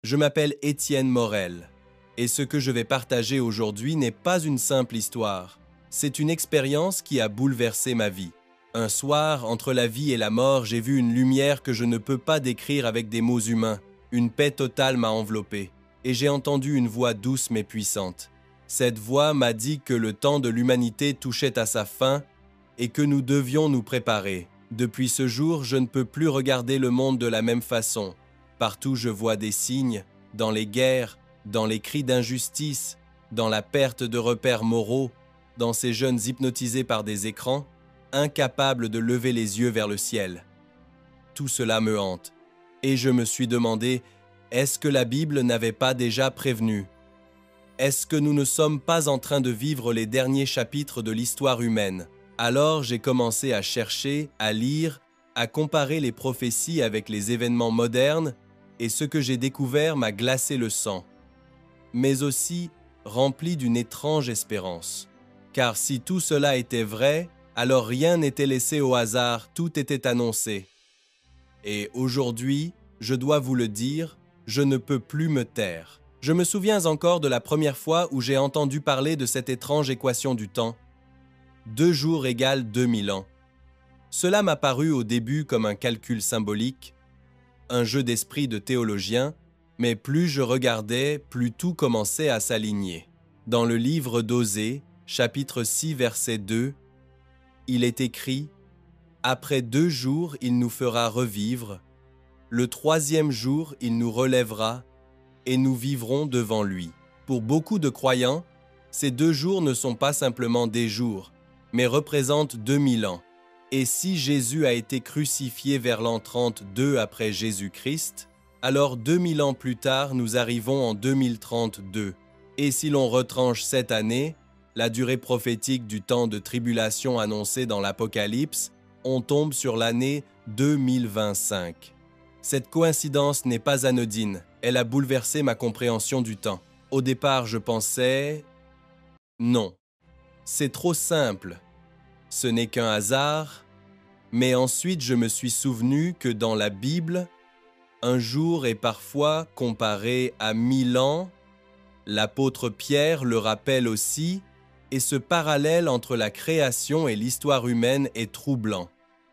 Je m'appelle Étienne Morel, et ce que je vais partager aujourd'hui n'est pas une simple histoire. C'est une expérience qui a bouleversé ma vie. Un soir, entre la vie et la mort, j'ai vu une lumière que je ne peux pas décrire avec des mots humains. Une paix totale m'a enveloppé, et j'ai entendu une voix douce mais puissante. Cette voix m'a dit que le temps de l'humanité touchait à sa fin et que nous devions nous préparer. Depuis ce jour, je ne peux plus regarder le monde de la même façon. Partout, je vois des signes, dans les guerres, dans les cris d'injustice, dans la perte de repères moraux, dans ces jeunes hypnotisés par des écrans, incapables de lever les yeux vers le ciel. Tout cela me hante, et je me suis demandé, est-ce que la Bible n'avait pas déjà prévenu? Est-ce que nous ne sommes pas en train de vivre les derniers chapitres de l'histoire humaine? Alors j'ai commencé à chercher, à lire, à comparer les prophéties avec les événements modernes, et ce que j'ai découvert m'a glacé le sang, mais aussi rempli d'une étrange espérance. Car si tout cela était vrai, alors rien n'était laissé au hasard, tout était annoncé. Et aujourd'hui, je dois vous le dire, je ne peux plus me taire. Je me souviens encore de la première fois où j'ai entendu parler de cette étrange équation du temps. 2 jours égale 2000 ans. Cela m'a paru au début comme un calcul symbolique, un jeu d'esprit de théologien, mais plus je regardais, plus tout commençait à s'aligner. Dans le livre d'Osée, chapitre 6, verset 2, il est écrit « Après 2 jours, il nous fera revivre, le 3e jour, il nous relèvera, et nous vivrons devant lui. » Pour beaucoup de croyants, ces 2 jours ne sont pas simplement des jours, mais représentent 2000 ans. Et si Jésus a été crucifié vers l'an 32 après Jésus-Christ, alors 2000 ans plus tard, nous arrivons en 2032. Et si l'on retranche cette année, la durée prophétique du temps de tribulation annoncée dans l'Apocalypse, on tombe sur l'année 2025. Cette coïncidence n'est pas anodine, elle a bouleversé ma compréhension du temps. Au départ, je pensais... non, c'est trop simple. Ce n'est qu'un hasard, mais ensuite je me suis souvenu que dans la Bible, un jour est parfois comparé à 1000 ans. L'apôtre Pierre le rappelle aussi, et ce parallèle entre la création et l'histoire humaine est troublant.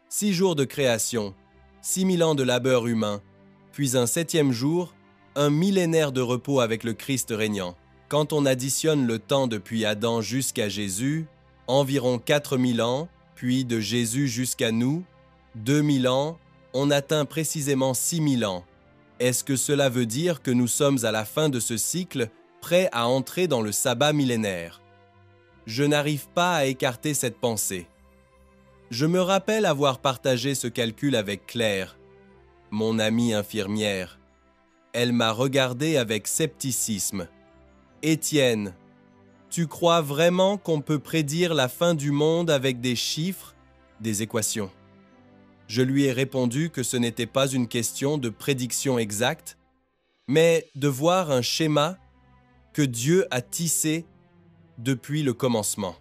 6 jours de création, 6000 ans de labeur humain, puis un 7e jour, un millénaire de repos avec le Christ régnant. Quand on additionne le temps depuis Adam jusqu'à Jésus, environ 4000 ans, puis de Jésus jusqu'à nous, 2000 ans, on atteint précisément 6000 ans. Est-ce que cela veut dire que nous sommes à la fin de ce cycle, prêts à entrer dans le sabbat millénaire? Je n'arrive pas à écarter cette pensée. Je me rappelle avoir partagé ce calcul avec Claire, mon amie infirmière. Elle m'a regardé avec scepticisme. « Étienne, tu crois vraiment qu'on peut prédire la fin du monde avec des chiffres, des équations ?» Je lui ai répondu que ce n'était pas une question de prédiction exacte, mais de voir un schéma que Dieu a tissé depuis le commencement.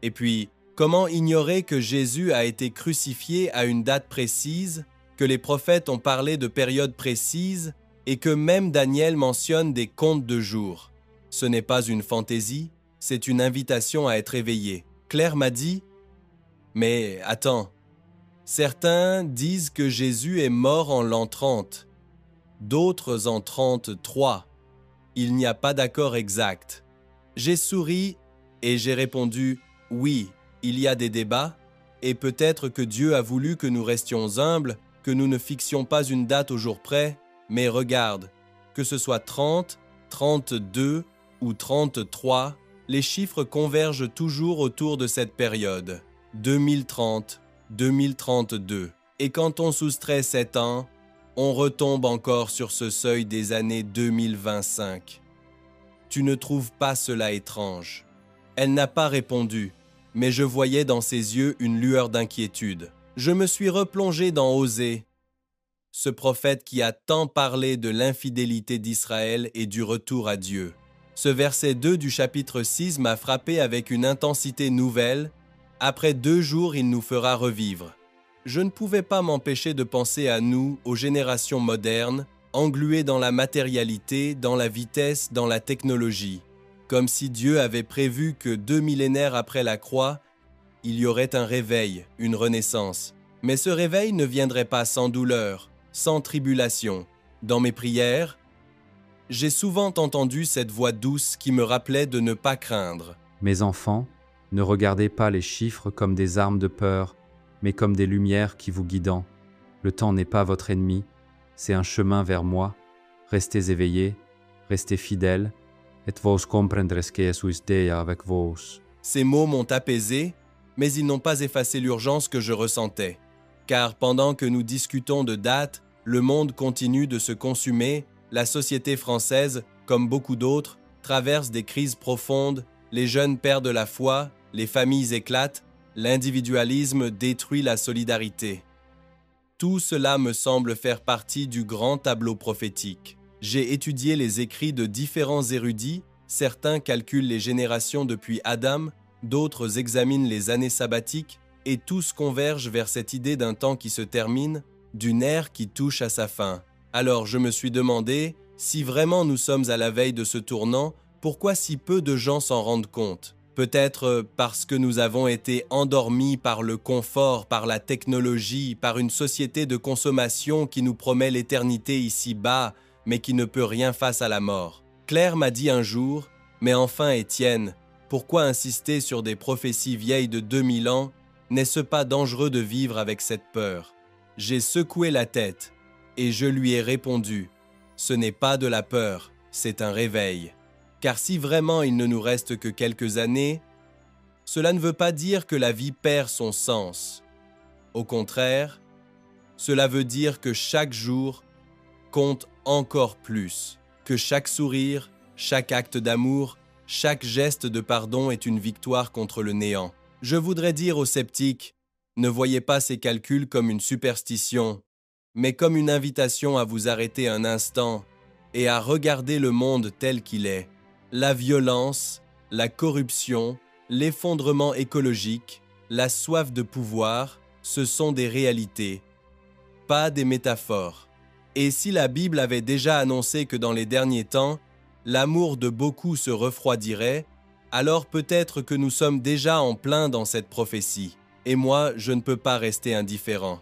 Et puis, comment ignorer que Jésus a été crucifié à une date précise, que les prophètes ont parlé de périodes précises et que même Daniel mentionne des comptes de jours? Ce n'est pas une fantaisie, c'est une invitation à être éveillé. Claire m'a dit « Mais attends, certains disent que Jésus est mort en l'an 30, d'autres en 33. Il n'y a pas d'accord exact. » J'ai souri et j'ai répondu « Oui, il y a des débats, et peut-être que Dieu a voulu que nous restions humbles, que nous ne fixions pas une date au jour près, mais regarde, que ce soit 30, 32 ou 33, les chiffres convergent toujours autour de cette période, 2030, 2032. Et quand on soustrait 7 ans, on retombe encore sur ce seuil des années 2025. Tu ne trouves pas cela étrange? Elle n'a pas répondu, mais je voyais dans ses yeux une lueur d'inquiétude. Je me suis replongé dans Osée, ce prophète qui a tant parlé de l'infidélité d'Israël et du retour à Dieu. Ce verset 2 du chapitre 6 m'a frappé avec une intensité nouvelle. Après 2 jours, il nous fera revivre. Je ne pouvais pas m'empêcher de penser à nous, aux générations modernes, englués dans la matérialité, dans la vitesse, dans la technologie, comme si Dieu avait prévu que 2 millénaires après la croix, il y aurait un réveil, une renaissance. Mais ce réveil ne viendrait pas sans douleur, sans tribulation. Dans mes prières, j'ai souvent entendu cette voix douce qui me rappelait de ne pas craindre. Mes enfants, ne regardez pas les chiffres comme des armes de peur, mais comme des lumières qui vous guident. Le temps n'est pas votre ennemi, c'est un chemin vers moi. Restez éveillés, restez fidèles, et vos comprendres que suis Dea avec vos. Ces mots m'ont apaisé, mais ils n'ont pas effacé l'urgence que je ressentais. Car pendant que nous discutons de dates, le monde continue de se consumer, la société française, comme beaucoup d'autres, traverse des crises profondes, les jeunes perdent la foi, les familles éclatent, l'individualisme détruit la solidarité. Tout cela me semble faire partie du grand tableau prophétique. J'ai étudié les écrits de différents érudits, certains calculent les générations depuis Adam, d'autres examinent les années sabbatiques, et tous convergent vers cette idée d'un temps qui se termine, d'une ère qui touche à sa fin. Alors je me suis demandé, si vraiment nous sommes à la veille de ce tournant, pourquoi si peu de gens s'en rendent compte? Peut-être parce que nous avons été endormis par le confort, par la technologie, par une société de consommation qui nous promet l'éternité ici-bas, mais qui ne peut rien face à la mort. Claire m'a dit un jour, « Mais enfin, Étienne, pourquoi insister sur des prophéties vieilles de 2000 ans? N'est-ce pas dangereux de vivre avec cette peur ?» J'ai secoué la tête et je lui ai répondu, « Ce n'est pas de la peur, c'est un réveil. » Car si vraiment il ne nous reste que quelques années, cela ne veut pas dire que la vie perd son sens. Au contraire, cela veut dire que chaque jour compte encore plus, que chaque sourire, chaque acte d'amour, chaque geste de pardon est une victoire contre le néant. Je voudrais dire aux sceptiques, ne voyez pas ces calculs comme une superstition, mais comme une invitation à vous arrêter un instant et à regarder le monde tel qu'il est. La violence, la corruption, l'effondrement écologique, la soif de pouvoir, ce sont des réalités, pas des métaphores. Et si la Bible avait déjà annoncé que dans les derniers temps, l'amour de beaucoup se refroidirait, alors peut-être que nous sommes déjà en plein dans cette prophétie. Et moi, je ne peux pas rester indifférent.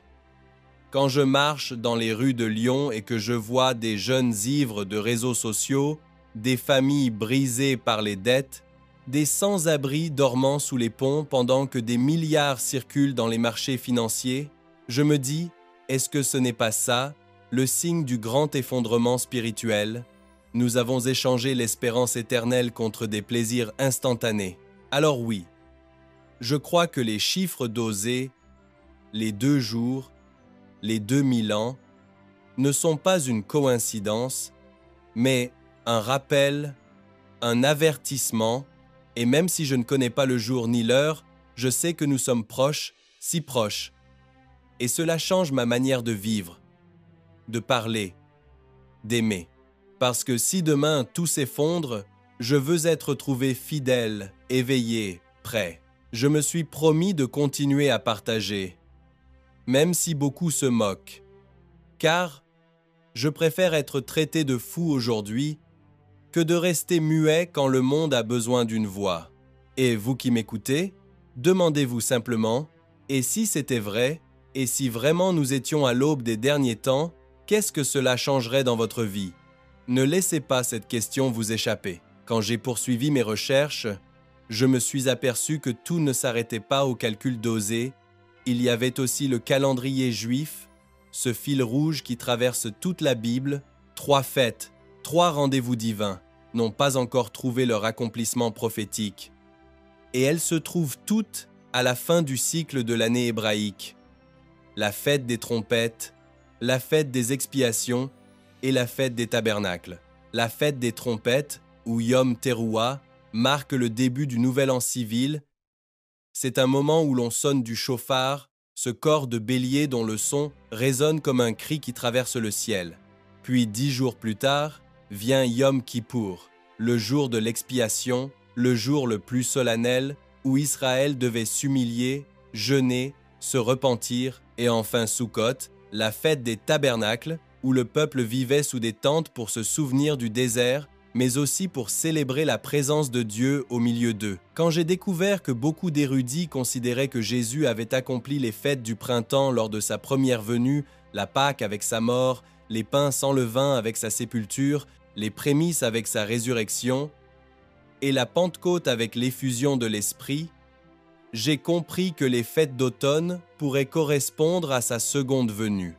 Quand je marche dans les rues de Lyon et que je vois des jeunes ivres de réseaux sociaux, des familles brisées par les dettes, des sans-abri dormant sous les ponts pendant que des milliards circulent dans les marchés financiers, je me dis, est-ce que ce n'est pas ça, le signe du grand effondrement spirituel? Nous avons échangé l'espérance éternelle contre des plaisirs instantanés. Alors oui, je crois que les chiffres dosés, les 2 jours, les 2000 ans, ne sont pas une coïncidence, mais un rappel, un avertissement, et même si je ne connais pas le jour ni l'heure, je sais que nous sommes proches, si proches. Et cela change ma manière de vivre, de parler, d'aimer. Parce que si demain tout s'effondre, je veux être trouvé fidèle, éveillé, prêt. Je me suis promis de continuer à partager, même si beaucoup se moquent. Car je préfère être traité de fou aujourd'hui que de rester muet quand le monde a besoin d'une voix. Et vous qui m'écoutez, demandez-vous simplement, et si c'était vrai, et si vraiment nous étions à l'aube des derniers temps, qu'est-ce que cela changerait dans votre vie? Ne laissez pas cette question vous échapper. Quand j'ai poursuivi mes recherches, je me suis aperçu que tout ne s'arrêtait pas au calcul dosé. Il y avait aussi le calendrier juif, ce fil rouge qui traverse toute la Bible, 3 fêtes, 3 rendez-vous divins, n'ont pas encore trouvé leur accomplissement prophétique. Et elles se trouvent toutes à la fin du cycle de l'année hébraïque. La fête des trompettes, la fête des expiations et la fête des tabernacles. La fête des trompettes, ou Yom Teruah, marque le début du nouvel an civil. C'est un moment où l'on sonne du chauffard, ce corps de bélier dont le son résonne comme un cri qui traverse le ciel. Puis 10 jours plus tard, vient Yom Kippour, le jour de l'expiation, le jour le plus solennel où Israël devait s'humilier, jeûner, se repentir, et enfin Sukkot, la fête des tabernacles, où le peuple vivait sous des tentes pour se souvenir du désert, mais aussi pour célébrer la présence de Dieu au milieu d'eux. Quand j'ai découvert que beaucoup d'érudits considéraient que Jésus avait accompli les fêtes du printemps lors de sa première venue, la Pâque avec sa mort, les pains sans levain avec sa sépulture, les prémices avec sa résurrection, et la Pentecôte avec l'effusion de l'Esprit, j'ai compris que les fêtes d'automne pourraient correspondre à sa seconde venue.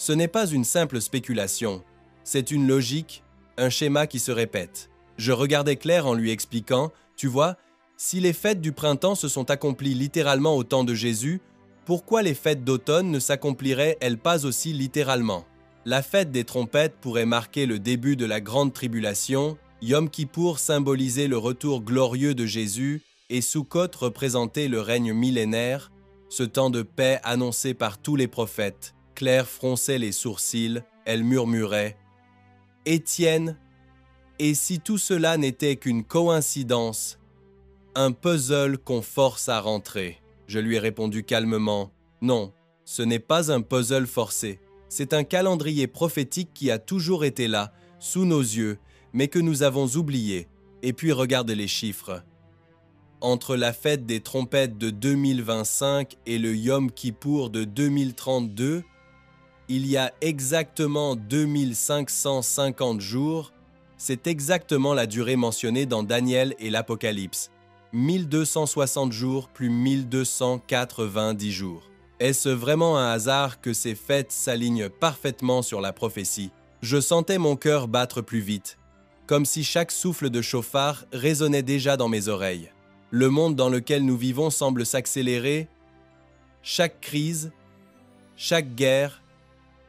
Ce n'est pas une simple spéculation, c'est une logique, un schéma qui se répète. Je regardais Claire en lui expliquant, « Tu vois, si les fêtes du printemps se sont accomplies littéralement au temps de Jésus, pourquoi les fêtes d'automne ne s'accompliraient-elles pas aussi littéralement? La fête des trompettes pourrait marquer le début de la grande tribulation, Yom Kippour symbolisait le retour glorieux de Jésus et Sukkot représentait le règne millénaire, ce temps de paix annoncé par tous les prophètes. Claire fronçait les sourcils, elle murmurait « Étienne, et si tout cela n'était qu'une coïncidence, un puzzle qu'on force à rentrer ?» Je lui ai répondu calmement « Non, ce n'est pas un puzzle forcé. C'est un calendrier prophétique qui a toujours été là, sous nos yeux, mais que nous avons oublié. Et puis regarde les chiffres. Entre la fête des trompettes de 2025 et le Yom Kippour de 2032, il y a exactement 2550 jours. C'est exactement la durée mentionnée dans Daniel et l'Apocalypse. 1260 jours plus 1290 jours. Est-ce vraiment un hasard que ces fêtes s'alignent parfaitement sur la prophétie? Je sentais mon cœur battre plus vite, comme si chaque souffle de chauffard résonnait déjà dans mes oreilles. Le monde dans lequel nous vivons semble s'accélérer. Chaque crise, chaque guerre,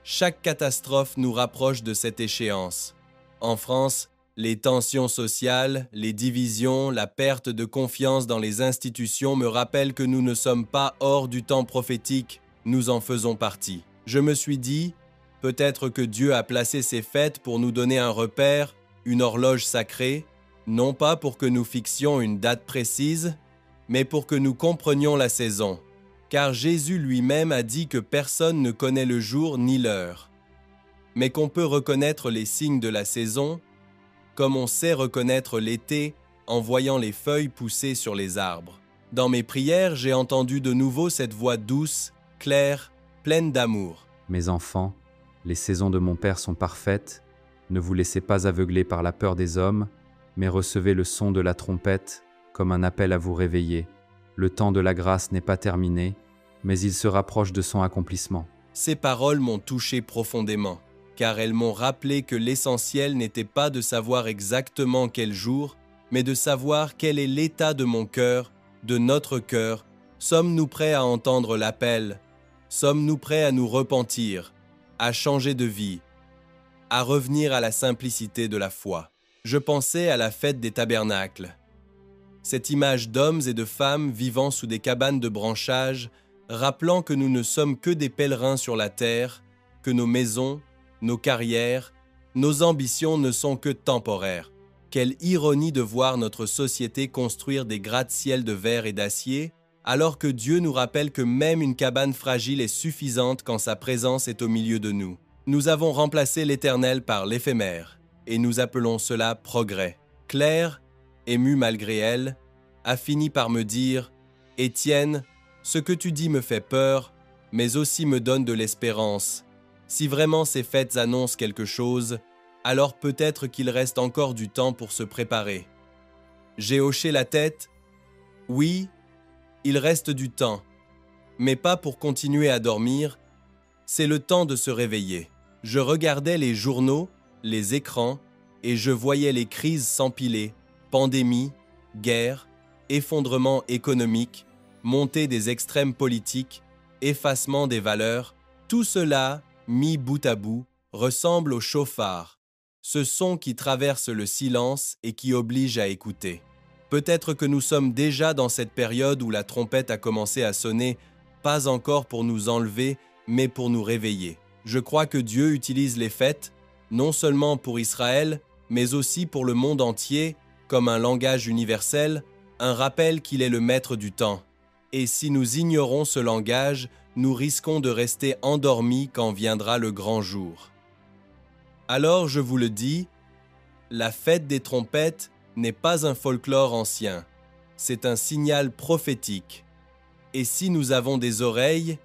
chaque catastrophe nous rapproche de cette échéance. En France, les tensions sociales, les divisions, la perte de confiance dans les institutions me rappellent que nous ne sommes pas hors du temps prophétique, nous en faisons partie. Je me suis dit, peut-être que Dieu a placé ces fêtes pour nous donner un repère, une horloge sacrée, non pas pour que nous fixions une date précise, mais pour que nous comprenions la saison. Car Jésus lui-même a dit que personne ne connaît le jour ni l'heure, mais qu'on peut reconnaître les signes de la saison, comme on sait reconnaître l'été en voyant les feuilles pousser sur les arbres. Dans mes prières, j'ai entendu de nouveau cette voix douce, claire, pleine d'amour. Mes enfants, les saisons de mon Père sont parfaites, ne vous laissez pas aveugler par la peur des hommes, mais recevez le son de la trompette comme un appel à vous réveiller. Le temps de la grâce n'est pas terminé, mais il se rapproche de son accomplissement. Ces paroles m'ont touché profondément, car elles m'ont rappelé que l'essentiel n'était pas de savoir exactement quel jour, mais de savoir quel est l'état de mon cœur, de notre cœur. Sommes-nous prêts à entendre l'appel? Sommes-nous prêts à nous repentir, à changer de vie, à revenir à la simplicité de la foi? Je pensais à la fête des tabernacles. Cette image d'hommes et de femmes vivant sous des cabanes de branchages, rappelant que nous ne sommes que des pèlerins sur la terre, que nos maisons, nos carrières, nos ambitions ne sont que temporaires. Quelle ironie de voir notre société construire des gratte-ciel de verre et d'acier, alors que Dieu nous rappelle que même une cabane fragile est suffisante quand sa présence est au milieu de nous. Nous avons remplacé l'éternel par l'éphémère, et nous appelons cela progrès. Claire, émue malgré elle, a fini par me dire « Étienne, ce que tu dis me fait peur, mais aussi me donne de l'espérance. Si vraiment ces fêtes annoncent quelque chose, alors peut-être qu'il reste encore du temps pour se préparer. » J'ai hoché la tête. Oui, il reste du temps, mais pas pour continuer à dormir. C'est le temps de se réveiller. Je regardais les journaux, les écrans, et je voyais les crises s'empiler, pandémie, guerre, effondrement économique, montée des extrêmes politiques, effacement des valeurs. Tout cela, mis bout à bout, ressemble au chauffard, ce son qui traverse le silence et qui oblige à écouter. Peut-être que nous sommes déjà dans cette période où la trompette a commencé à sonner, pas encore pour nous enlever, mais pour nous réveiller. Je crois que Dieu utilise les fêtes, non seulement pour Israël, mais aussi pour le monde entier, comme un langage universel, un rappel qu'il est le maître du temps. Et si nous ignorons ce langage, nous risquons de rester endormis quand viendra le grand jour. Alors je vous le dis, la fête des trompettes n'est pas un folklore ancien, c'est un signal prophétique. Et si nous avons des oreilles,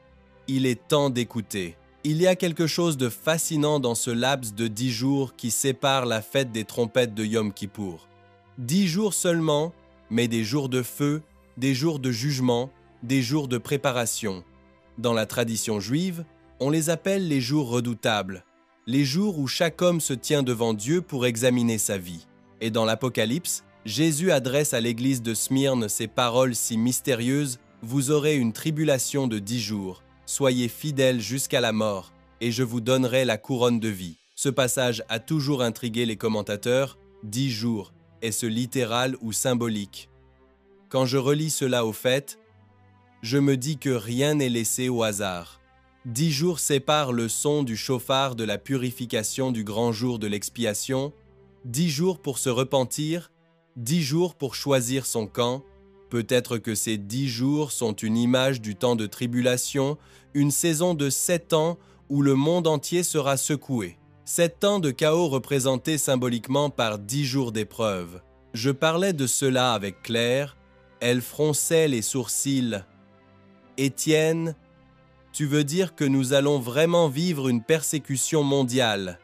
il est temps d'écouter. Il y a quelque chose de fascinant dans ce laps de 10 jours qui sépare la fête des trompettes de Yom Kippour. 10 jours seulement, mais des jours de feu, des jours de jugement, des jours de préparation. Dans la tradition juive, on les appelle les jours redoutables, les jours où chaque homme se tient devant Dieu pour examiner sa vie. Et dans l'Apocalypse, Jésus adresse à l'église de Smyrne ces paroles si mystérieuses: « Vous aurez une tribulation de 10 jours, soyez fidèles jusqu'à la mort, et je vous donnerai la couronne de vie. » Ce passage a toujours intrigué les commentateurs. 10 jours, est-ce littéral ou symbolique? Quand je relis cela au fait, je me dis que rien n'est laissé au hasard. 10 jours séparent le son du chauffard de la purification du grand jour de l'expiation, 10 jours pour se repentir, 10 jours pour choisir son camp. Peut-être que ces 10 jours sont une image du temps de tribulation, une saison de 7 ans où le monde entier sera secoué. 7 ans de chaos représentés symboliquement par 10 jours d'épreuve. Je parlais de cela avec Claire, elle fronçait les sourcils. « Étienne, tu veux dire que nous allons vraiment vivre une persécution mondiale,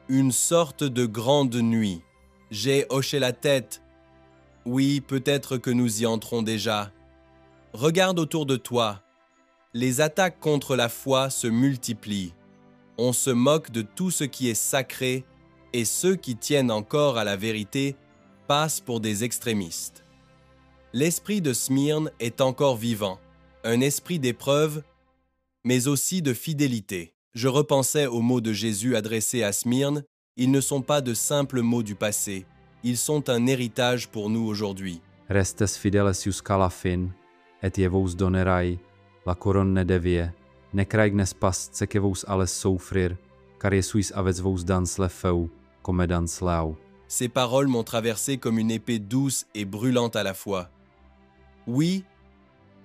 une sorte de grande nuit. » J'ai hoché la tête. Oui, peut-être que nous y entrons déjà. Regarde autour de toi. Les attaques contre la foi se multiplient. On se moque de tout ce qui est sacré et ceux qui tiennent encore à la vérité passent pour des extrémistes. L'esprit de Smyrne est encore vivant, un esprit d'épreuve, mais aussi de fidélité. Je repensais aux mots de Jésus adressés à Smyrne. Ils ne sont pas de simples mots du passé, ils sont un héritage pour nous aujourd'hui. Restes fideles jusqu'à la fin, et je vous donnerai la couronne de vie. Nekrijgnes past ce que vous allez souffrir, car je suis avec vous dans le feu, comme dans l'eau. Ces paroles m'ont traversé comme une épée douce et brûlante à la fois. Oui,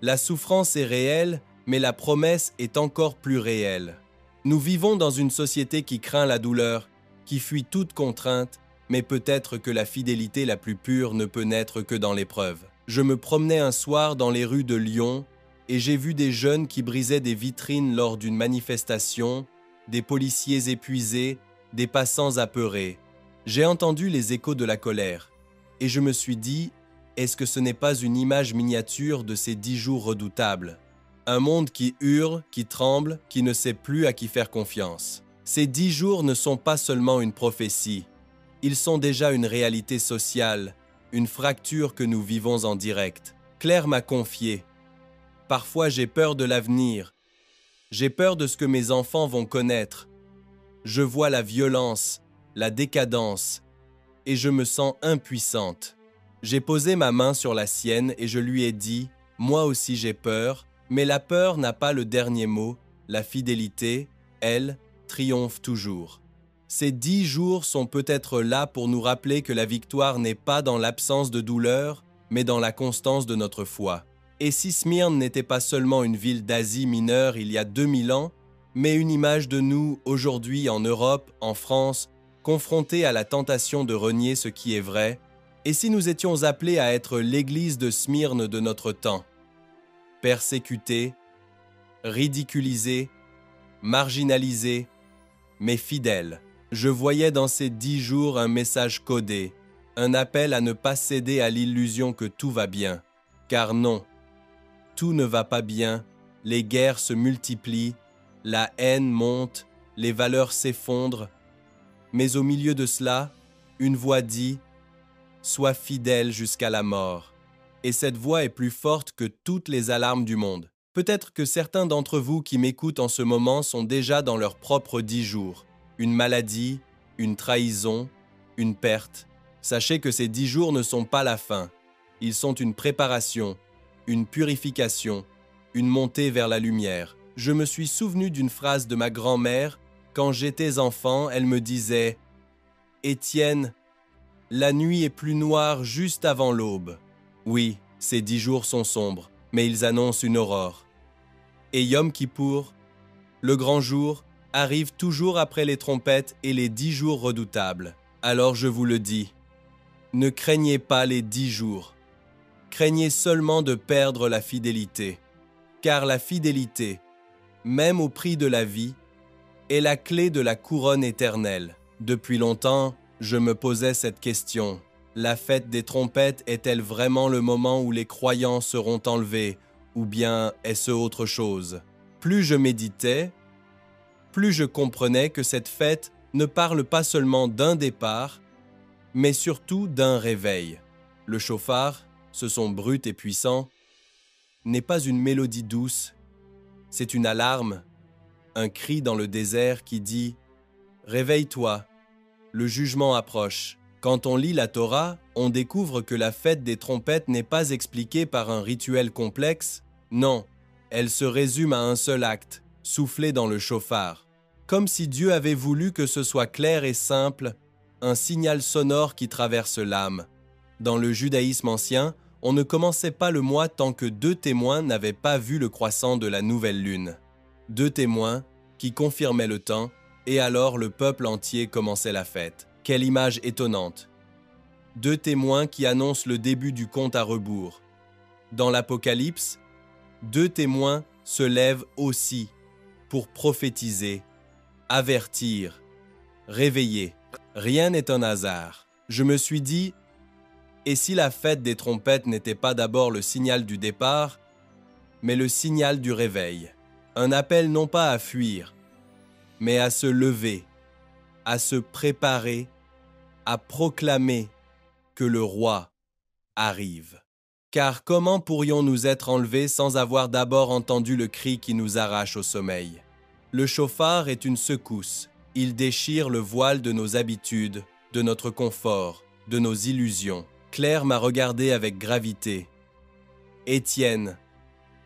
la souffrance est réelle, mais la promesse est encore plus réelle. Nous vivons dans une société qui craint la douleur, qui fuit toute contrainte, mais peut-être que la fidélité la plus pure ne peut naître que dans l'épreuve. Je me promenais un soir dans les rues de Lyon et j'ai vu des jeunes qui brisaient des vitrines lors d'une manifestation, des policiers épuisés, des passants apeurés. J'ai entendu les échos de la colère et je me suis dit, est-ce que ce n'est pas une image miniature de ces 10 jours redoutables? Un monde qui hurle, qui tremble, qui ne sait plus à qui faire confiance. Ces 10 jours ne sont pas seulement une prophétie, ils sont déjà une réalité sociale, une fracture que nous vivons en direct. Claire m'a confié. Parfois j'ai peur de l'avenir, j'ai peur de ce que mes enfants vont connaître. Je vois la violence, la décadence, et je me sens impuissante. J'ai posé ma main sur la sienne et je lui ai dit, moi aussi j'ai peur, mais la peur n'a pas le dernier mot, la fidélité, elle, triomphe toujours. Ces 10 jours sont peut-être là pour nous rappeler que la victoire n'est pas dans l'absence de douleur, mais dans la constance de notre foi. Et si Smyrne n'était pas seulement une ville d'Asie mineure il y a 2000 ans, mais une image de nous aujourd'hui en Europe, en France, confrontés à la tentation de renier ce qui est vrai, et si nous étions appelés à être l'église de Smyrne de notre temps, persécutés, ridiculisés, marginalisés, mais fidèles. Je voyais dans ces 10 jours un message codé, un appel à ne pas céder à l'illusion que tout va bien. Car non, tout ne va pas bien, les guerres se multiplient, la haine monte, les valeurs s'effondrent. Mais au milieu de cela, une voix dit « Sois fidèle jusqu'à la mort ». Et cette voix est plus forte que toutes les alarmes du monde. Peut-être que certains d'entre vous qui m'écoutent en ce moment sont déjà dans leurs propres 10 jours. Une maladie, une trahison, une perte. Sachez que ces 10 jours ne sont pas la fin. Ils sont une préparation, une purification, une montée vers la lumière. Je me suis souvenu d'une phrase de ma grand-mère. Quand j'étais enfant, elle me disait « Étienne, la nuit est plus noire juste avant l'aube. » Oui, ces 10 jours sont sombres, mais ils annoncent une aurore. Et Yom Kippour, le grand jour, arrive toujours après les trompettes et les 10 jours redoutables. Alors je vous le dis, ne craignez pas les 10 jours. Craignez seulement de perdre la fidélité. Car la fidélité, même au prix de la vie, est la clé de la couronne éternelle. Depuis longtemps, je me posais cette question. La fête des trompettes est-elle vraiment le moment où les croyants seront enlevés, ou bien est-ce autre chose? Plus je méditais, plus je comprenais que cette fête ne parle pas seulement d'un départ, mais surtout d'un réveil. Le chauffard, ce son brut et puissant, n'est pas une mélodie douce, c'est une alarme, un cri dans le désert qui dit « Réveille-toi, le jugement approche ». Quand on lit la Torah, on découvre que la fête des trompettes n'est pas expliquée par un rituel complexe. Non, elle se résume à un seul acte, souffler dans le chauffard. Comme si Dieu avait voulu que ce soit clair et simple, un signal sonore qui traverse l'âme. Dans le judaïsme ancien, on ne commençait pas le mois tant que 2 témoins n'avaient pas vu le croissant de la nouvelle lune. 2 témoins qui confirmaient le temps, et alors le peuple entier commençait la fête. Quelle image étonnante! 2 témoins qui annoncent le début du compte à rebours. Dans l'Apocalypse, 2 témoins se lèvent aussi pour prophétiser, avertir, réveiller. Rien n'est un hasard. Je me suis dit, et si la fête des trompettes n'était pas d'abord le signal du départ, mais le signal du réveil? Un appel non pas à fuir, mais à se lever, à se préparer, à proclamer que le roi arrive. Car comment pourrions-nous être enlevés sans avoir d'abord entendu le cri qui nous arrache au sommeil? Le chauffard est une secousse. Il déchire le voile de nos habitudes, de notre confort, de nos illusions. Claire m'a regardé avec gravité. « Étienne,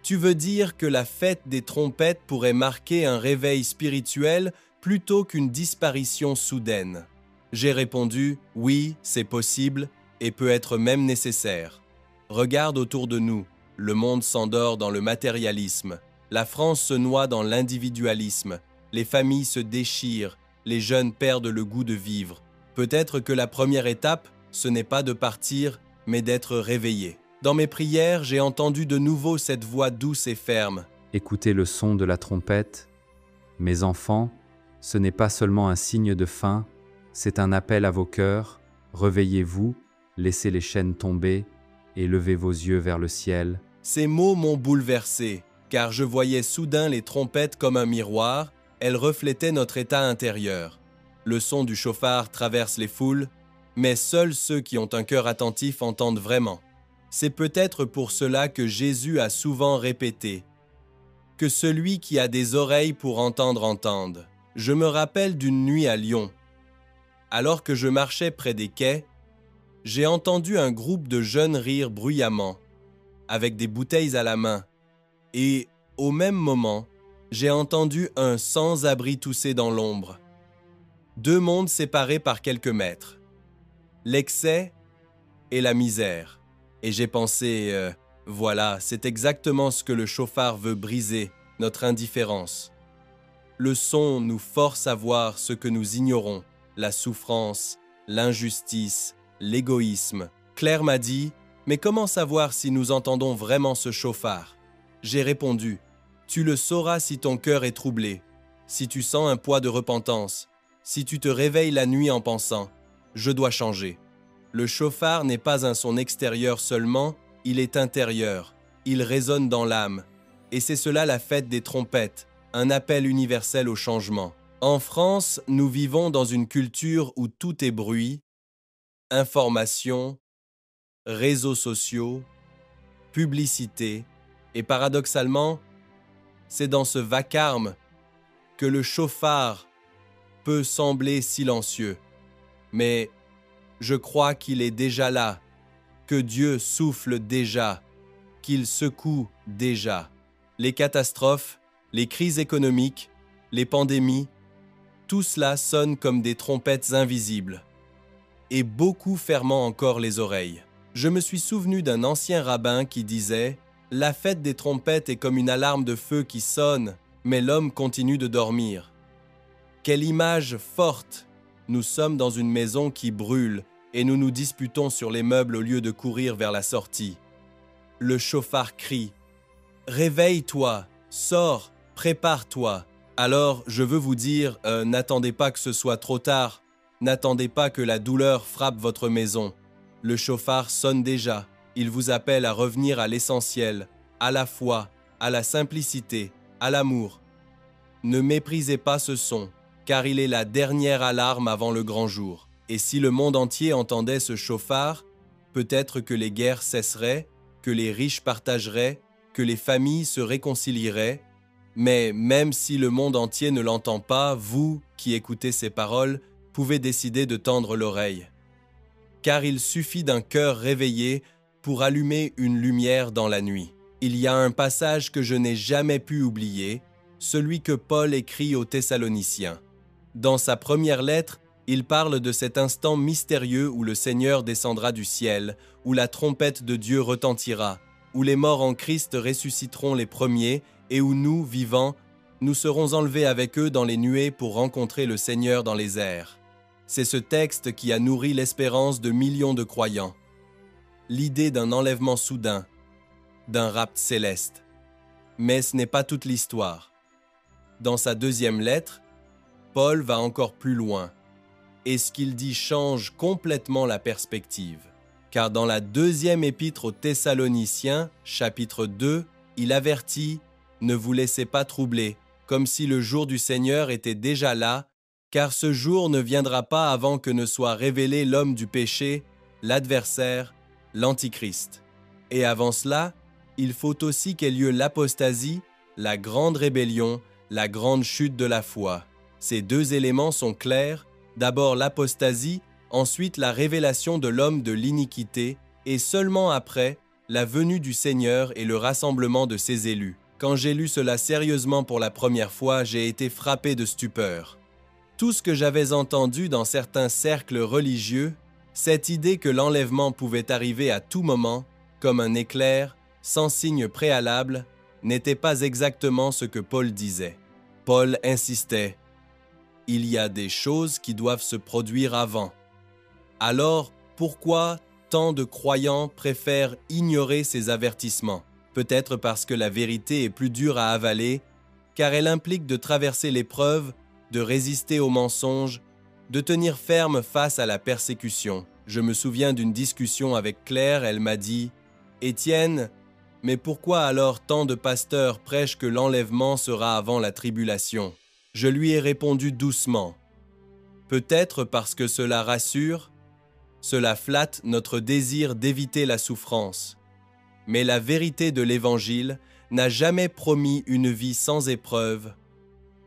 tu veux dire que la fête des trompettes pourrait marquer un réveil spirituel plutôt qu'une disparition soudaine? » J'ai répondu « Oui, c'est possible et peut être même nécessaire. Regarde autour de nous, le monde s'endort dans le matérialisme, la France se noie dans l'individualisme, les familles se déchirent, les jeunes perdent le goût de vivre. Peut-être que la première étape, ce n'est pas de partir, mais d'être réveillé. » Dans mes prières, j'ai entendu de nouveau cette voix douce et ferme. Écoutez le son de la trompette. Mes enfants, ce n'est pas seulement un signe de fin, c'est un appel à vos cœurs. Réveillez-vous, laissez les chaînes tomber et levez vos yeux vers le ciel. Ces mots m'ont bouleversé, car je voyais soudain les trompettes comme un miroir, elles reflétaient notre état intérieur. Le son du chauffard traverse les foules, mais seuls ceux qui ont un cœur attentif entendent vraiment. C'est peut-être pour cela que Jésus a souvent répété « Que celui qui a des oreilles pour entendre entende ». Je me rappelle d'une nuit à Lyon. Alors que je marchais près des quais, j'ai entendu un groupe de jeunes rire bruyamment, avec des bouteilles à la main, et, au même moment, j'ai entendu un sans-abri tousser dans l'ombre. 2 mondes séparés par quelques mètres. L'excès et la misère. Et j'ai pensé, voilà, c'est exactement ce que le chauffard veut briser, notre indifférence. Le son nous force à voir ce que nous ignorons, la souffrance, l'injustice, l'égoïsme. Claire m'a dit, mais comment savoir si nous entendons vraiment ce chauffard? J'ai répondu, tu le sauras si ton cœur est troublé, si tu sens un poids de repentance, si tu te réveilles la nuit en pensant, je dois changer. Le chauffard n'est pas un son extérieur seulement, il est intérieur, il résonne dans l'âme. Et c'est cela la fête des trompettes, un appel universel au changement. En France, nous vivons dans une culture où tout est bruit, information, réseaux sociaux, publicité, et paradoxalement, c'est dans ce vacarme que le chauffard peut sembler silencieux. Mais je crois qu'il est déjà là, que Dieu souffle déjà, qu'il secoue déjà. Les catastrophes, les crises économiques, les pandémies, tout cela sonne comme des trompettes invisibles. Et beaucoup fermant encore les oreilles. Je me suis souvenu d'un ancien rabbin qui disait « La fête des trompettes est comme une alarme de feu qui sonne, mais l'homme continue de dormir. » Quelle image forte! Nous sommes dans une maison qui brûle et nous nous disputons sur les meubles au lieu de courir vers la sortie. Le chauffard crie « Réveille-toi, sors, prépare-toi ». Alors, je veux vous dire, n'attendez pas que ce soit trop tard. N'attendez pas que la douleur frappe votre maison. Le chauffard sonne déjà. Il vous appelle à revenir à l'essentiel, à la foi, à la simplicité, à l'amour. Ne méprisez pas ce son, car il est la dernière alarme avant le grand jour. Et si le monde entier entendait ce chauffard, peut-être que les guerres cesseraient, que les riches partageraient, que les familles se réconcilieraient. Mais même si le monde entier ne l'entend pas, vous, qui écoutez ces paroles, pouvez décider de tendre l'oreille. Car il suffit d'un cœur réveillé pour allumer une lumière dans la nuit. Il y a un passage que je n'ai jamais pu oublier, celui que Paul écrit aux Thessaloniciens. Dans sa première lettre, il parle de cet instant mystérieux où le Seigneur descendra du ciel, où la trompette de Dieu retentira, où les morts en Christ ressusciteront les premiers et où nous, vivants, nous serons enlevés avec eux dans les nuées pour rencontrer le Seigneur dans les airs. C'est ce texte qui a nourri l'espérance de millions de croyants. L'idée d'un enlèvement soudain, d'un rapt céleste. Mais ce n'est pas toute l'histoire. Dans sa deuxième lettre, Paul va encore plus loin. Et ce qu'il dit change complètement la perspective. Car dans la deuxième épître aux Thessaloniciens, chapitre 2, il avertit « Ne vous laissez pas troubler, comme si le jour du Seigneur était déjà là, car ce jour ne viendra pas avant que ne soit révélé l'homme du péché, l'adversaire, l'Antichrist. Et avant cela, il faut aussi qu'ait lieu l'apostasie, la grande rébellion, la grande chute de la foi. Ces deux éléments sont clairs, d'abord l'apostasie, ensuite la révélation de l'homme de l'iniquité, et seulement après, la venue du Seigneur et le rassemblement de ses élus. Quand j'ai lu cela sérieusement pour la première fois, j'ai été frappé de stupeur. Tout ce que j'avais entendu dans certains cercles religieux, cette idée que l'enlèvement pouvait arriver à tout moment, comme un éclair, sans signe préalable, n'était pas exactement ce que Paul disait. Paul insistait. Il y a des choses qui doivent se produire avant. Alors, pourquoi tant de croyants préfèrent ignorer ces avertissements? Peut-être parce que la vérité est plus dure à avaler, car elle implique de traverser l'épreuve, de résister aux mensonges, de tenir ferme face à la persécution. Je me souviens d'une discussion avec Claire, elle m'a dit « Étienne, mais pourquoi alors tant de pasteurs prêchent que l'enlèvement sera avant la tribulation ?» Je lui ai répondu doucement. Peut-être parce que cela rassure, cela flatte notre désir d'éviter la souffrance. Mais la vérité de l'Évangile n'a jamais promis une vie sans épreuve.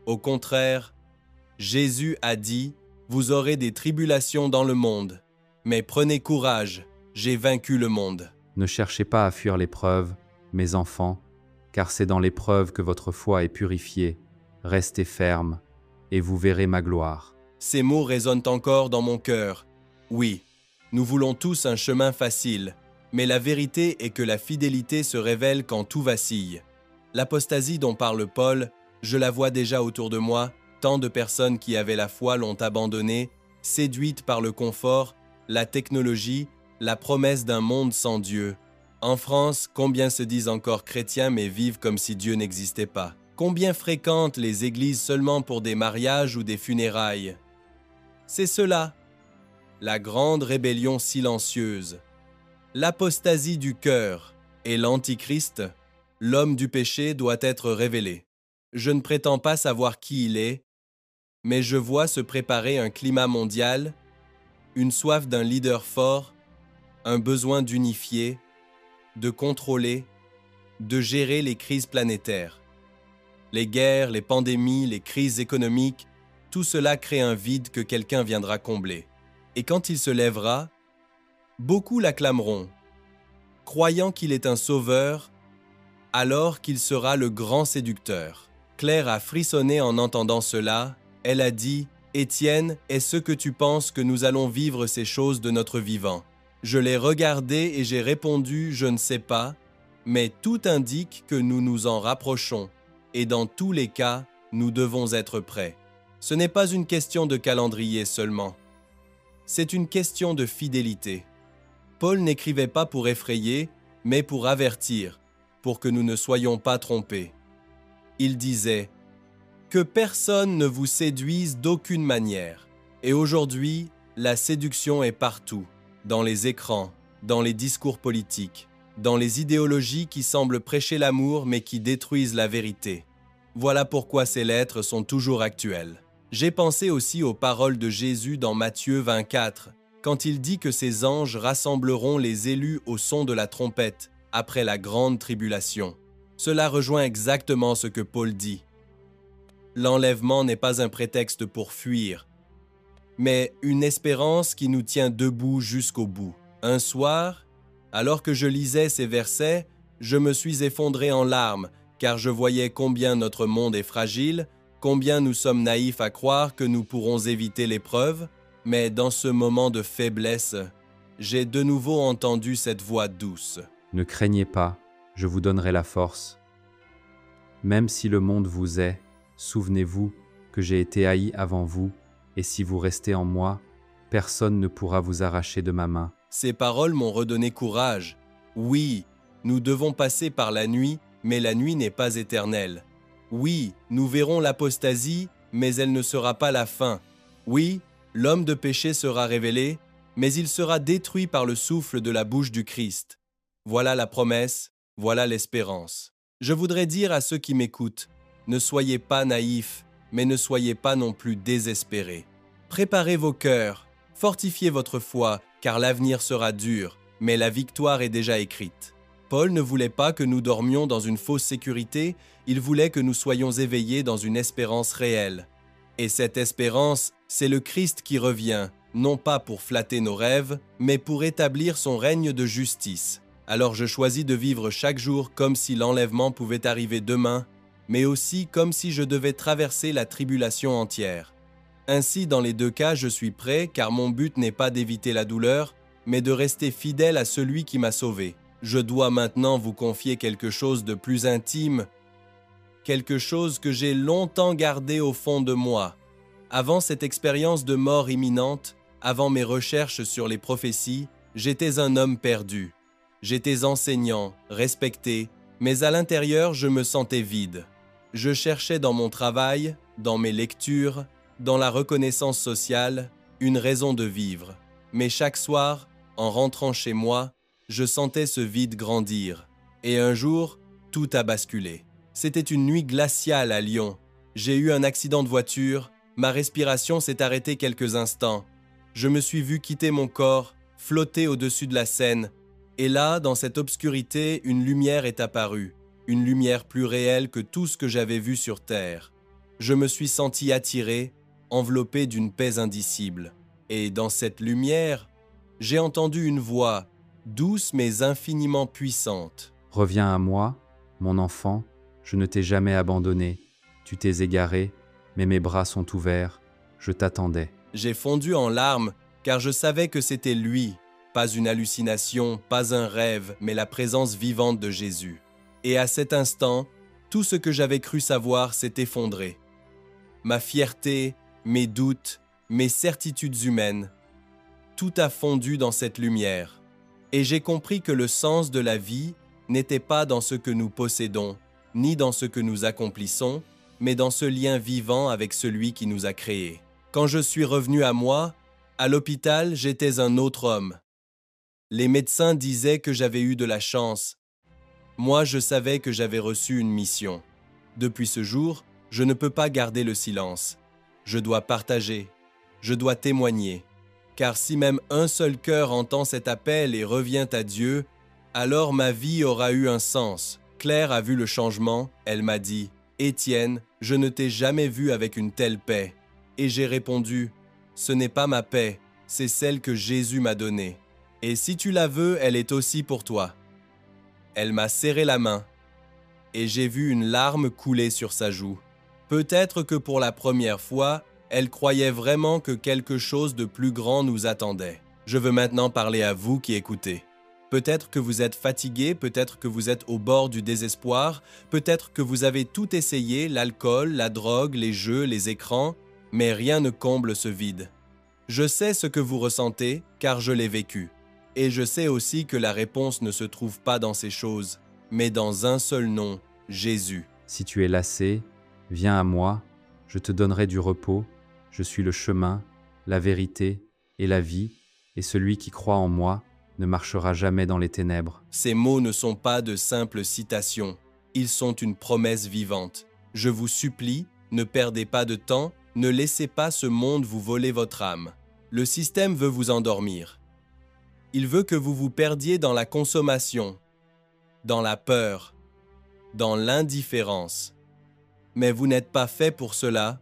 Au contraire, Jésus a dit « Vous aurez des tribulations dans le monde, mais prenez courage, j'ai vaincu le monde. » Ne cherchez pas à fuir l'épreuve, mes enfants, car c'est dans l'épreuve que votre foi est purifiée. Restez fermes, et vous verrez ma gloire. Ces mots résonnent encore dans mon cœur. Oui, nous voulons tous un chemin facile, mais la vérité est que la fidélité se révèle quand tout vacille. L'apostasie dont parle Paul, je la vois déjà autour de moi, tant de personnes qui avaient la foi l'ont abandonnée, séduites par le confort, la technologie, la promesse d'un monde sans Dieu. En France, combien se disent encore chrétiens mais vivent comme si Dieu n'existait pas? Combien fréquentent les églises seulement pour des mariages ou des funérailles? C'est cela, la grande rébellion silencieuse, l'apostasie du cœur et l'Antichrist, l'homme du péché, doit être révélé. Je ne prétends pas savoir qui il est, mais je vois se préparer un climat mondial, une soif d'un leader fort, un besoin d'unifier, de contrôler, de gérer les crises planétaires. Les guerres, les pandémies, les crises économiques, tout cela crée un vide que quelqu'un viendra combler. Et quand il se lèvera, beaucoup l'acclameront, croyant qu'il est un sauveur, alors qu'il sera le grand séducteur. Claire a frissonné en entendant cela. Elle a dit « Étienne, est-ce que tu penses que nous allons vivre ces choses de notre vivant ?» Je l'ai regardé et j'ai répondu « Je ne sais pas, mais tout indique que nous nous en rapprochons. Et dans tous les cas, nous devons être prêts. » Ce n'est pas une question de calendrier seulement. C'est une question de fidélité. Paul n'écrivait pas pour effrayer, mais pour avertir, pour que nous ne soyons pas trompés. Il disait « Que personne ne vous séduise d'aucune manière. » Et aujourd'hui, la séduction est partout, dans les écrans, dans les discours politiques, dans les idéologies qui semblent prêcher l'amour mais qui détruisent la vérité. Voilà pourquoi ces lettres sont toujours actuelles. J'ai pensé aussi aux paroles de Jésus dans Matthieu 24, quand il dit que ses anges rassembleront les élus au son de la trompette après la grande tribulation. Cela rejoint exactement ce que Paul dit. L'enlèvement n'est pas un prétexte pour fuir, mais une espérance qui nous tient debout jusqu'au bout. Un soir, alors que je lisais ces versets, je me suis effondré en larmes, car je voyais combien notre monde est fragile, combien nous sommes naïfs à croire que nous pourrons éviter l'épreuve, mais dans ce moment de faiblesse, j'ai de nouveau entendu cette voix douce. Ne craignez pas, je vous donnerai la force. Même si le monde vous hait, souvenez-vous que j'ai été haï avant vous, et si vous restez en moi, personne ne pourra vous arracher de ma main. Ces paroles m'ont redonné courage. Oui, nous devons passer par la nuit, mais la nuit n'est pas éternelle. Oui, nous verrons l'apostasie, mais elle ne sera pas la fin. Oui, l'homme de péché sera révélé, mais il sera détruit par le souffle de la bouche du Christ. Voilà la promesse, voilà l'espérance. Je voudrais dire à ceux qui m'écoutent, ne soyez pas naïfs, mais ne soyez pas non plus désespérés. Préparez vos cœurs, fortifiez votre foi, car l'avenir sera dur, mais la victoire est déjà écrite. Paul ne voulait pas que nous dormions dans une fausse sécurité, il voulait que nous soyons éveillés dans une espérance réelle. Et cette espérance, c'est le Christ qui revient, non pas pour flatter nos rêves, mais pour établir son règne de justice. Alors je choisis de vivre chaque jour comme si l'enlèvement pouvait arriver demain, mais aussi comme si je devais traverser la tribulation entière. Ainsi, dans les deux cas, je suis prêt, car mon but n'est pas d'éviter la douleur, mais de rester fidèle à celui qui m'a sauvé. Je dois maintenant vous confier quelque chose de plus intime, quelque chose que j'ai longtemps gardé au fond de moi. Avant cette expérience de mort imminente, avant mes recherches sur les prophéties, j'étais un homme perdu. J'étais enseignant, respecté, mais à l'intérieur, je me sentais vide. Je cherchais dans mon travail, dans mes lectures, dans la reconnaissance sociale, une raison de vivre. Mais chaque soir, en rentrant chez moi, je sentais ce vide grandir. Et un jour, tout a basculé. C'était une nuit glaciale à Lyon. J'ai eu un accident de voiture, ma respiration s'est arrêtée quelques instants. Je me suis vu quitter mon corps, flotter au-dessus de la Seine. Et là, dans cette obscurité, une lumière est apparue, une lumière plus réelle que tout ce que j'avais vu sur Terre. Je me suis senti attiré, enveloppé d'une paix indicible. Et dans cette lumière, j'ai entendu une voix, douce mais infiniment puissante. « Reviens à moi, mon enfant, je ne t'ai jamais abandonné. Tu t'es égaré, mais mes bras sont ouverts, je t'attendais. » J'ai fondu en larmes, car je savais que c'était lui, pas une hallucination, pas un rêve, mais la présence vivante de Jésus. Et à cet instant, tout ce que j'avais cru savoir s'est effondré. Ma fierté, mes doutes, mes certitudes humaines, tout a fondu dans cette lumière. Et j'ai compris que le sens de la vie n'était pas dans ce que nous possédons, ni dans ce que nous accomplissons, mais dans ce lien vivant avec celui qui nous a créés. Quand je suis revenu à moi, à l'hôpital, j'étais un autre homme. Les médecins disaient que j'avais eu de la chance. Moi, je savais que j'avais reçu une mission. Depuis ce jour, je ne peux pas garder le silence. Je dois partager, je dois témoigner. Car si même un seul cœur entend cet appel et revient à Dieu, alors ma vie aura eu un sens. Claire a vu le changement, elle m'a dit « Étienne, je ne t'ai jamais vu avec une telle paix. » Et j'ai répondu « Ce n'est pas ma paix, c'est celle que Jésus m'a donnée. Et si tu la veux, elle est aussi pour toi. » Elle m'a serré la main et j'ai vu une larme couler sur sa joue. Peut-être que pour la première fois, elle croyait vraiment que quelque chose de plus grand nous attendait. Je veux maintenant parler à vous qui écoutez. Peut-être que vous êtes fatigué, peut-être que vous êtes au bord du désespoir, peut-être que vous avez tout essayé, l'alcool, la drogue, les jeux, les écrans, Mais rien ne comble ce vide. Je sais ce que vous ressentez, car je l'ai vécu. Et je sais aussi que la réponse ne se trouve pas dans ces choses, mais dans un seul nom, Jésus. Si tu es lassé, viens à moi, je te donnerai du repos, je suis le chemin, la vérité et la vie, et celui qui croit en moi ne marchera jamais dans les ténèbres. Ces mots ne sont pas de simples citations, ils sont une promesse vivante. Je vous supplie, ne perdez pas de temps, ne laissez pas ce monde vous voler votre âme. Le système veut vous endormir. Il veut que vous vous perdiez dans la consommation, dans la peur, dans l'indifférence. Mais vous n'êtes pas fait pour cela,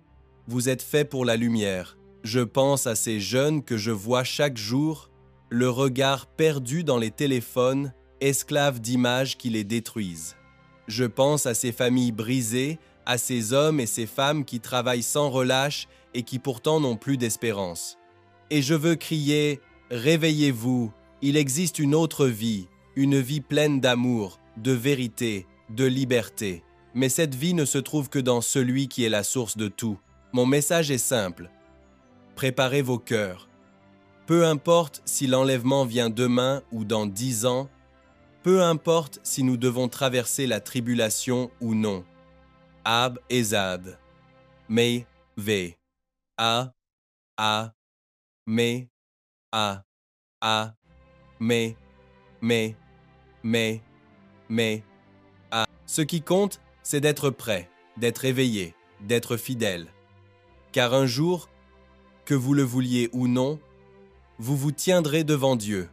vous êtes fait pour la lumière. Je pense à ces jeunes que je vois chaque jour, le regard perdu dans les téléphones, esclaves d'images qui les détruisent. Je pense à ces familles brisées, à ces hommes et ces femmes qui travaillent sans relâche et qui pourtant n'ont plus d'espérance. Et je veux crier « Réveillez-vous, il existe une autre vie, une vie pleine d'amour, de vérité, de liberté. Mais cette vie ne se trouve que dans celui qui est la source de tout. » Mon message est simple. Préparez vos cœurs. Peu importe si l'enlèvement vient demain ou dans 10 ans, peu importe si nous devons traverser la tribulation ou non. Ab Ezad. Me, ve. A, me, a, me, a. Ce qui compte, c'est d'être prêt, d'être éveillé, d'être fidèle. Car un jour, que vous le vouliez ou non, vous vous tiendrez devant Dieu.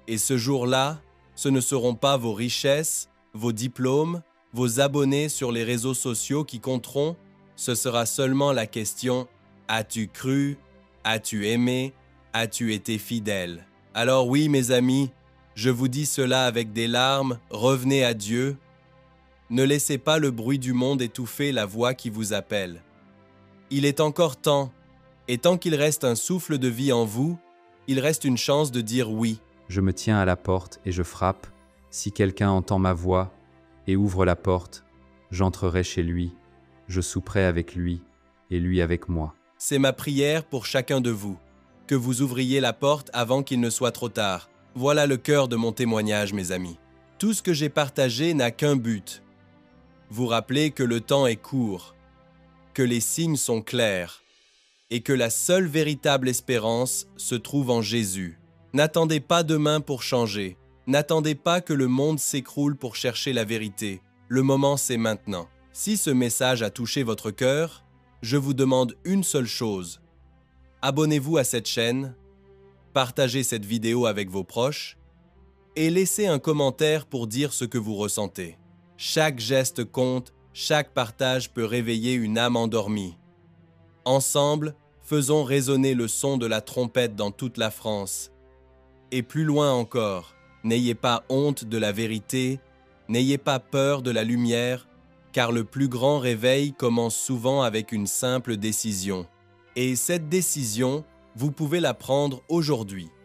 Et ce jour-là, ce ne seront pas vos richesses, vos diplômes, vos abonnés sur les réseaux sociaux qui compteront, ce sera seulement la question « As-tu cru? As-tu aimé? As-tu été fidèle ?» Alors oui, mes amis, je vous dis cela avec des larmes, revenez à Dieu. Ne laissez pas le bruit du monde étouffer la voix qui vous appelle. Il est encore temps, et tant qu'il reste un souffle de vie en vous, il reste une chance de dire oui. Je me tiens à la porte et je frappe. Si quelqu'un entend ma voix et ouvre la porte, j'entrerai chez lui, je souperai avec lui et lui avec moi. C'est ma prière pour chacun de vous, que vous ouvriez la porte avant qu'il ne soit trop tard. Voilà le cœur de mon témoignage, mes amis. Tout ce que j'ai partagé n'a qu'un but. Vous rappeler que le temps est court, que les signes sont clairs et que la seule véritable espérance se trouve en Jésus. N'attendez pas demain pour changer. N'attendez pas que le monde s'écroule pour chercher la vérité. Le moment, c'est maintenant. Si ce message a touché votre cœur, je vous demande une seule chose. Abonnez-vous à cette chaîne, partagez cette vidéo avec vos proches et laissez un commentaire pour dire ce que vous ressentez. Chaque geste compte, chaque partage peut réveiller une âme endormie. Ensemble, faisons résonner le son de la trompette dans toute la France. Et plus loin encore, n'ayez pas honte de la vérité, n'ayez pas peur de la lumière, car le plus grand réveil commence souvent avec une simple décision. Et cette décision, vous pouvez la prendre aujourd'hui.